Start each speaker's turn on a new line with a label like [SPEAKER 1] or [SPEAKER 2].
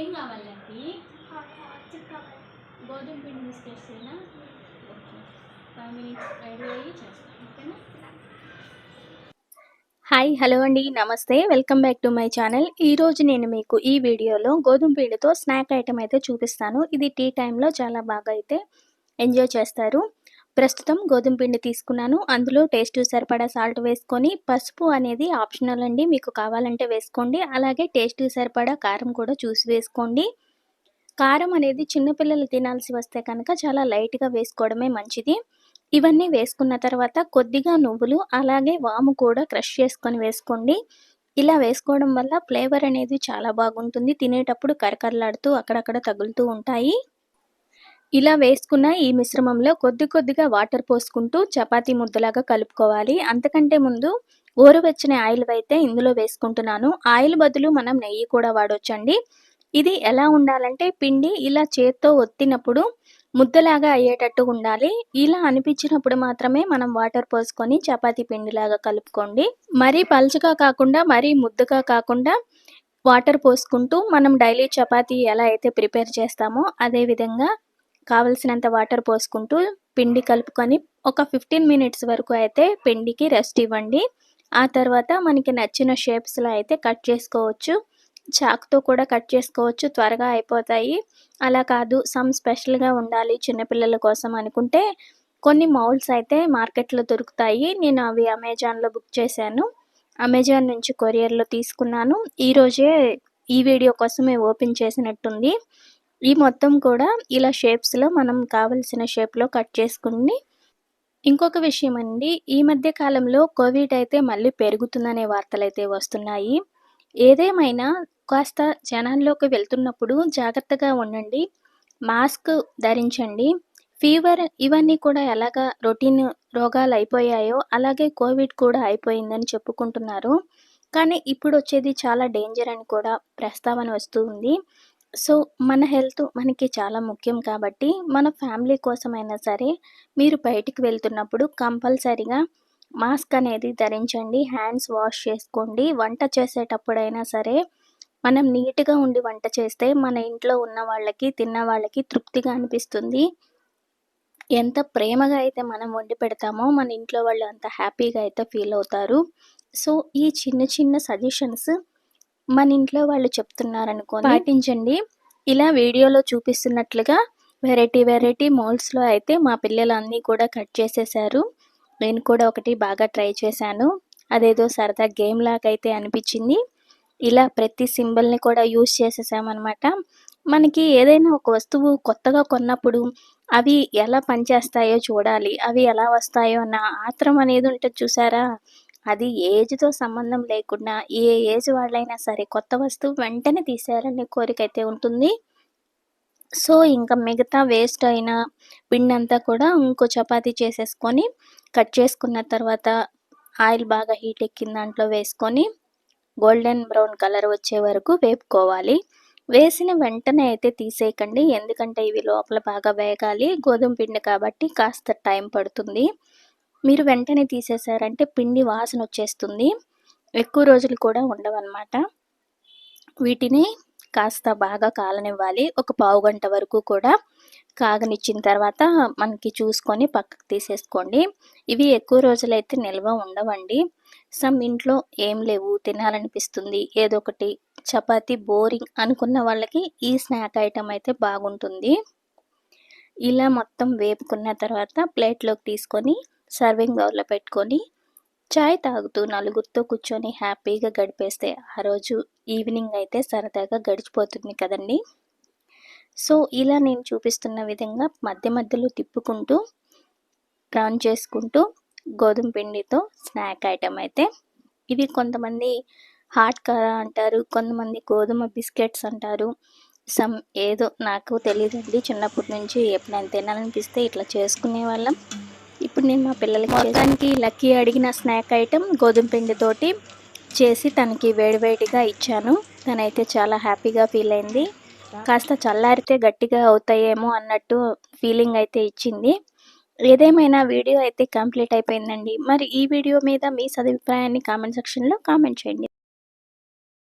[SPEAKER 1] ఏం కావాలి లక్కీ? గోధుమ పిండి బిస్కెట్సేనా? ఓకే, 5 మినిట్స్ రెడీ అయ్యి చేస్తాను, ఓకేనా?
[SPEAKER 2] హాయ్ హలో అండి, నమస్తే, welcome back to my channel. ఈరోజు నేను మీకు ఈ వీడియోలో గోధుమ పిండితో స్నాక్ ఐటెం అయితే చూపిస్తాను. ఇది టీ టైంలో చాలా బాగా అయితే ఎంజాయ్ చేస్తారు. ప్రస్తుతం గోధుమ పిండి తీసుకున్నాను. అందులో టేస్ట్ సరిపడా సాల్ట్ వేసుకొని, పసుపు అనేది ఆప్షనల్ అండి, మీకు కావాలంటే వేసుకోండి. అలాగే టేస్ట్ సరిపడా కారం కూడా చూసి వేసుకోండి. కారం అనేది చిన్నపిల్లలు తినాల్సి వస్తే కనుక చాలా లైట్గా వేసుకోవడమే మంచిది. ఇవన్నీ వేసుకున్న తర్వాత కొద్దిగా నువ్వులు అలాగే వాము కూడా క్రష్ చేసుకొని వేసుకోండి. ఇలా వేసుకోవడం వల్ల ఫ్లేవర్ అనేది చాలా బాగుంటుంది. తినేటప్పుడు కరకరలాడుతూ అక్కడక్కడ తగులుతూ ఉంటాయి. ఇలా వేసుకున్న ఈ మిశ్రమంలో కొద్దిగా వాటర్ పోసుకుంటూ చపాతీ ముద్దలాగా కలుపుకోవాలి. అంతకంటే ముందు గోరువెచ్చని ఆయిల్ అయితే ఇందులో వేసుకుంటున్నాను. ఆయిల్ బదులు మనం నెయ్యి కూడా వాడొచ్చండి. ఇది ఎలా ఉండాలంటే పిండి ఇలా చేత్తో ఒత్తినప్పుడు ముద్దలాగా అయ్యేటట్టు ఉండాలి. ఇలా అనిపించినప్పుడు మాత్రమే మనం వాటర్ పోసుకొని చపాతీ పిండిలాగా కలుపుకోండి. మరీ పల్చగా కాకుండా మరీ ముద్దగా కాకుండా వాటర్ పోసుకుంటూ మనం డైలీ చపాతీ ఎలా అయితే ప్రిపేర్ చేస్తామో అదే విధంగా కావలసినంత వాటర్ పోసుకుంటూ పిండి కలుపుకొని ఒక 15 మినిట్స్ వరకు అయితే పిండికి రెస్ట్ ఇవ్వండి. ఆ తర్వాత మనకి నచ్చిన షేప్స్లో అయితే కట్ చేసుకోవచ్చు. చాకుతో కూడా కట్ చేసుకోవచ్చు, త్వరగా అయిపోతాయి. అలా కాదు స్పెషల్గా ఉండాలి చిన్నపిల్లల కోసం అనుకుంటే కొన్ని మౌల్డ్స్ అయితే మార్కెట్లో దొరుకుతాయి. నేను అవి అమెజాన్లో బుక్ చేశాను. అమెజాన్ నుంచి కొరియర్లో తీసుకున్నాను. ఈరోజే ఈ వీడియో కోసమే ఓపెన్ చేసినట్టుంది. ఈ మొత్తం కూడా ఇలా షేప్స్లో మనం కావలసిన షేప్లో కట్ చేసుకుని, ఇంకొక విషయం అండి, ఈ మధ్య కాలంలో కోవిడ్ అయితే మళ్ళీ పెరుగుతుందనే వార్తలు అయితే వస్తున్నాయి. ఏదేమైనా కాస్త జనాల్లోకి వెళ్తున్నప్పుడు జాగ్రత్తగా ఉండండి. మాస్క్ ధరించండి. ఫీవర్ ఇవన్నీ కూడా ఎలాగా రొటీన్ రోగాలు అయిపోయాయో అలాగే కోవిడ్ కూడా అయిపోయిందని చెప్పుకుంటున్నారు. కానీ ఇప్పుడు వచ్చేది చాలా డేంజర్ అని కూడా ప్రస్తావన వస్తూ ఉంది. సో మన హెల్త్ మనకి చాలా ముఖ్యం కాబట్టి మన ఫ్యామిలీ కోసమైనా సరే మీరు బయటికి వెళ్తున్నప్పుడు కంపల్సరీగా మాస్క్ అనేది ధరించండి. హ్యాండ్స్ వాష్ చేసుకోండి. వంట చేసేటప్పుడైనా సరే మనం నీట్గా ఉండి వంట చేస్తే మన ఇంట్లో ఉన్న వాళ్ళకి తిన్న వాళ్ళకి తృప్తిగా అనిపిస్తుంది. ఎంత ప్రేమగా అయితే మనం వండి పెడతామో మన ఇంట్లో వాళ్ళు అంత హ్యాపీగా అయితే ఫీల్ అవుతారు. సో ఈ చిన్న సజెషన్స్ మన ఇంట్లో వాళ్ళు చెప్తున్నారనుకోని పాటించండి. ఇలా వీడియోలో చూపిస్తున్నట్లుగా వెరైటీ మోల్డ్స్లో అయితే మా పిల్లలు అన్నీ కూడా కట్ చేసేసారు. నేను కూడా ఒకటి బాగా ట్రై చేశాను. అదేదో సరదా గేమ్ లాగా అయితే అనిపించింది. ఇలా ప్రతి సింబల్ని కూడా యూజ్ చేసేసామన్నమాట. మనకి ఏదైనా ఒక వస్తువు కొత్తగా కొన్నప్పుడు అవి ఎలా పనిచేస్తాయో చూడాలి, అవి ఎలా వస్తాయో అన్న ఆత్రం అనేది ఉంటుంది చూసారా. అది ఏజ్తో సంబంధం లేకుండా ఏ ఏజ్ వాళ్ళైనా సరే కొత్త వస్తువు వెంటనే తీసేయాలనే కోరిక అయితే ఉంటుంది. సో ఇంకా మిగతా వేస్ట్ అయిన పిండి అంతా కూడా ఇంకో చపాతీ చేసేసుకొని కట్ చేసుకున్న తర్వాత ఆయిల్ బాగా హీట్ ఎక్కిన దాంట్లో వేసుకొని గోల్డెన్ బ్రౌన్ కలర్ వచ్చే వరకు వేపుకోవాలి. వేసిన వెంటనే అయితే తీసేయకండి, ఎందుకంటే ఇవి లోపల బాగా వేగాలి. గోధుమ పిండి కాబట్టి కాస్త టైం పడుతుంది. మీరు వెంటనే తీసేసారంటే పిండి వాసన వచ్చేస్తుంది, ఎక్కువ రోజులు కూడా ఉండవన్నమాట. వీటిని కాస్త బాగా కాలనివ్వాలి. ఒక పావు గంట వరకు కూడా కాగనిచ్చిన తర్వాత మనకి చూసుకొని పక్కకు తీసేసుకోండి. ఇవి ఎక్కువ రోజులైతే నిల్వ ఉండవండి. ఇంట్లో ఏం లేవు తినాలనిపిస్తుంది ఏదో ఒకటి చపాతీ బోరింగ్ అనుకున్న వాళ్ళకి ఈ స్నాక్ ఐటెం అయితే బాగుంటుంది. ఇలా మొత్తం వేపుకున్న తర్వాత ప్లేట్లోకి తీసుకొని సర్వింగ్ బౌల్లో పెట్టుకొని చాయ్ తాగుతూ నలుగురితో కూర్చొని హ్యాపీగా గడిపేస్తే ఆ రోజు ఈవినింగ్ అయితే సరదాగా గడిచిపోతుంది కదండి. సో ఇలా నేను చూపిస్తున్న విధంగా మధ్యలో తిప్పుకుంటూ టర్న్ చేసుకుంటూ గోధుమ పిండితో స్నాక్ ఐటెం అయితే ఇవి కొంతమంది హాట్ కారా అంటారు, కొంతమంది గోధుమ బిస్కెట్స్ అంటారు. ఏదో నాకు తెలియదండి. చిన్నప్పటి నుంచి ఎప్పుడైనా తినాలనిపిస్తే ఇట్లా చేసుకునే వాళ్ళం. ఇప్పుడు నేను మా పిల్లలకి మొత్తానికి లక్కీ అడిగిన స్నాక్ ఐటెం గోధుమ పిండితోటి చేసి తనకి వేడివేడిగా ఇచ్చాను. తనైతే చాలా హ్యాపీగా ఫీల్ అయింది. కాస్త చల్లారితే గట్టిగా అవుతాయేమో అన్నట్టు ఫీలింగ్ అయితే ఇచ్చింది. ఏదేమైనా వీడియో అయితే కంప్లీట్ అయిపోయిందండి. మరి ఈ వీడియో మీద మీ సదభిప్రాయాన్ని కామెంట్ సెక్షన్లో కామెంట్ చేయండి.